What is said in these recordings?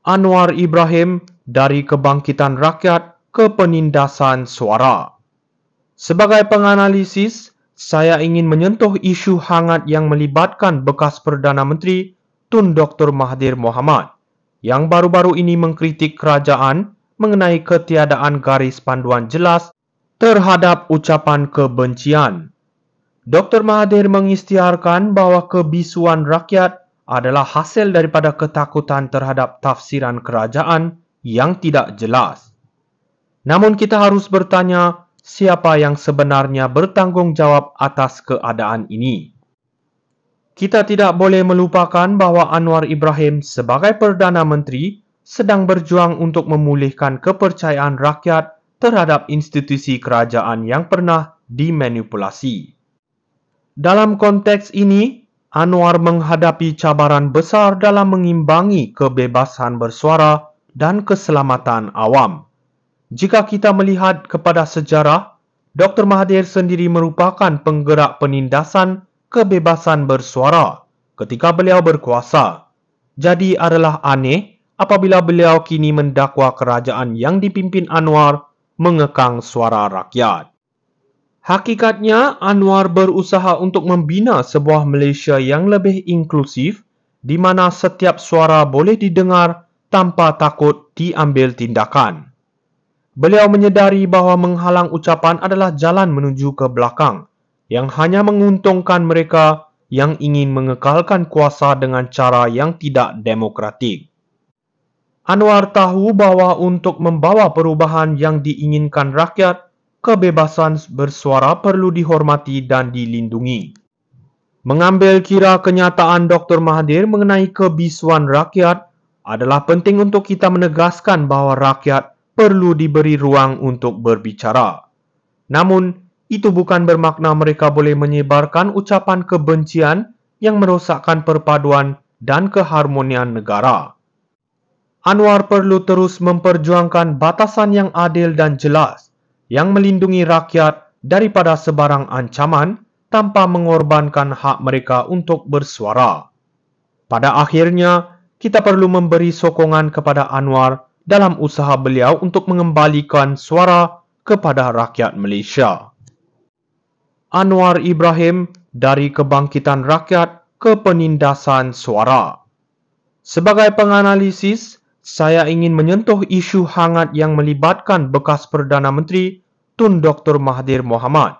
Anwar Ibrahim dari Kebangkitan Rakyat ke Penindasan Suara. Sebagai penganalisis, saya ingin menyentuh isu hangat yang melibatkan bekas Perdana Menteri Tun Dr. Mahathir Mohamad yang baru-baru ini mengkritik kerajaan mengenai ketiadaan garis panduan jelas terhadap ucapan kebencian. Dr. Mahathir mengisytiharkan bahawa kebisuan rakyat adalah hasil daripada ketakutan terhadap tafsiran kerajaan yang tidak jelas. Namun kita harus bertanya, siapa yang sebenarnya bertanggungjawab atas keadaan ini? Kita tidak boleh melupakan bahawa Anwar Ibrahim sebagai Perdana Menteri sedang berjuang untuk memulihkan kepercayaan rakyat terhadap institusi kerajaan yang pernah dimanipulasi. Dalam konteks ini, Anwar menghadapi cabaran besar dalam mengimbangi kebebasan bersuara dan keselamatan awam. Jika kita melihat kepada sejarah, Dr. Mahathir sendiri merupakan penggerak penindasan kebebasan bersuara ketika beliau berkuasa. Jadi adalah aneh apabila beliau kini mendakwa kerajaan yang dipimpin Anwar mengekang suara rakyat. Hakikatnya, Anwar berusaha untuk membina sebuah Malaysia yang lebih inklusif di mana setiap suara boleh didengar tanpa takut diambil tindakan. Beliau menyedari bahawa menghalang ucapan adalah jalan menuju ke belakang yang hanya menguntungkan mereka yang ingin mengekalkan kuasa dengan cara yang tidak demokratik. Anwar tahu bahawa untuk membawa perubahan yang diinginkan rakyat, kebebasan bersuara perlu dihormati dan dilindungi. Mengambil kira kenyataan Dr. Mahathir mengenai kebisuan rakyat adalah penting untuk kita menegaskan bahawa rakyat perlu diberi ruang untuk berbicara. Namun, itu bukan bermakna mereka boleh menyebarkan ucapan kebencian yang merosakkan perpaduan dan keharmonian negara. Anwar perlu terus memperjuangkan batasan yang adil dan jelas yang melindungi rakyat daripada sebarang ancaman tanpa mengorbankan hak mereka untuk bersuara. Pada akhirnya, kita perlu memberi sokongan kepada Anwar dalam usaha beliau untuk mengembalikan suara kepada rakyat Malaysia. Anwar Ibrahim dari Kebangkitan Rakyat ke Penindasan Suara. Sebagai penganalisis, saya ingin menyentuh isu hangat yang melibatkan bekas Perdana Menteri Tun Dr. Mahathir Mohamad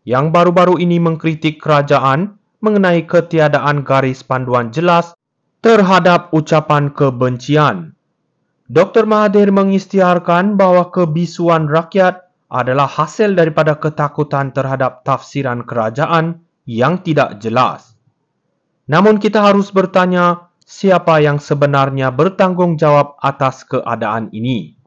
yang baru-baru ini mengkritik kerajaan mengenai ketiadaan garis panduan jelas terhadap ucapan kebencian. Dr. Mahathir mengisytiharkan bahawa kebisuan rakyat adalah hasil daripada ketakutan terhadap tafsiran kerajaan yang tidak jelas. Namun kita harus bertanya, siapa yang sebenarnya bertanggungjawab atas keadaan ini?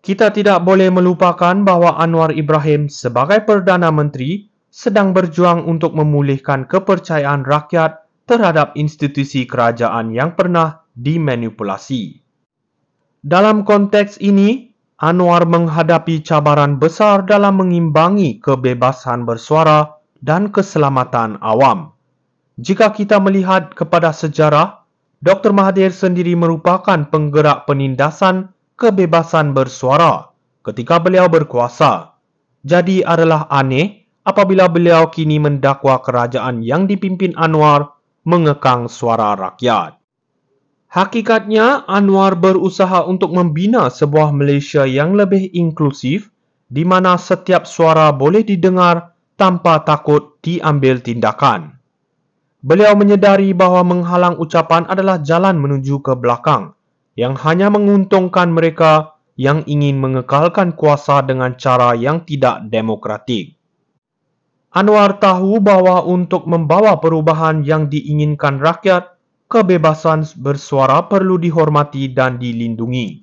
Kita tidak boleh melupakan bahawa Anwar Ibrahim sebagai Perdana Menteri sedang berjuang untuk memulihkan kepercayaan rakyat terhadap institusi kerajaan yang pernah dimanipulasi. Dalam konteks ini, Anwar menghadapi cabaran besar dalam mengimbangi kebebasan bersuara dan keselamatan awam. Jika kita melihat kepada sejarah, Dr. Mahathir sendiri merupakan penggerak penindasan kebebasan bersuara ketika beliau berkuasa. Jadi adalah aneh apabila beliau kini mendakwa kerajaan yang dipimpin Anwar mengekang suara rakyat. Hakikatnya, Anwar berusaha untuk membina sebuah Malaysia yang lebih inklusif di mana setiap suara boleh didengar tanpa takut diambil tindakan. Beliau menyedari bahawa menghalang ucapan adalah jalan menuju ke belakang yang hanya menguntungkan mereka yang ingin mengekalkan kuasa dengan cara yang tidak demokratik. Anwar tahu bahawa untuk membawa perubahan yang diinginkan rakyat, kebebasan bersuara perlu dihormati dan dilindungi.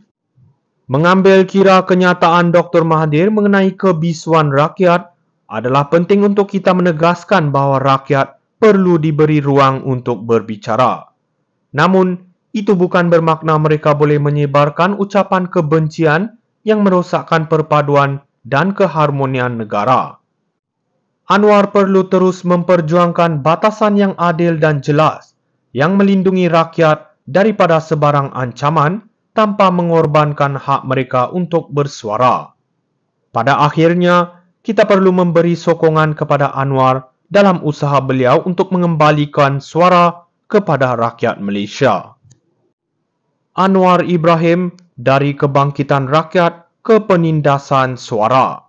Mengambil kira kenyataan Dr. Mahathir mengenai kebisuan rakyat adalah penting untuk kita menegaskan bahawa rakyat perlu diberi ruang untuk berbicara. Namun, itu bukan bermakna mereka boleh menyebarkan ucapan kebencian yang merosakkan perpaduan dan keharmonian negara. Anwar perlu terus memperjuangkan batasan yang adil dan jelas yang melindungi rakyat daripada sebarang ancaman tanpa mengorbankan hak mereka untuk bersuara. Pada akhirnya, kita perlu memberi sokongan kepada Anwar dalam usaha beliau untuk mengembalikan suara kepada rakyat Malaysia. Anwar Ibrahim dari Kebangkitan Rakyat ke Penindasan Suara.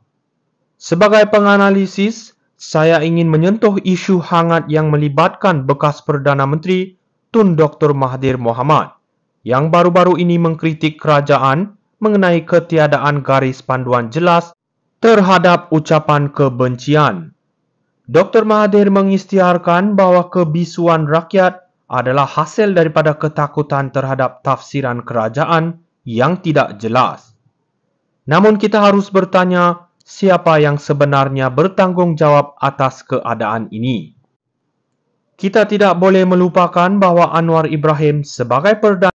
Sebagai penganalisis, saya ingin menyentuh isu hangat yang melibatkan bekas Perdana Menteri Tun Dr. Mahathir Mohamad yang baru-baru ini mengkritik kerajaan mengenai ketiadaan garis panduan jelas terhadap ucapan kebencian. Dr. Mahathir mengisytiharkan bahawa kebisuan rakyat adalah hasil daripada ketakutan terhadap tafsiran kerajaan yang tidak jelas. Namun kita harus bertanya, siapa yang sebenarnya bertanggungjawab atas keadaan ini? Kita tidak boleh melupakan bahawa Anwar Ibrahim sebagai Perdana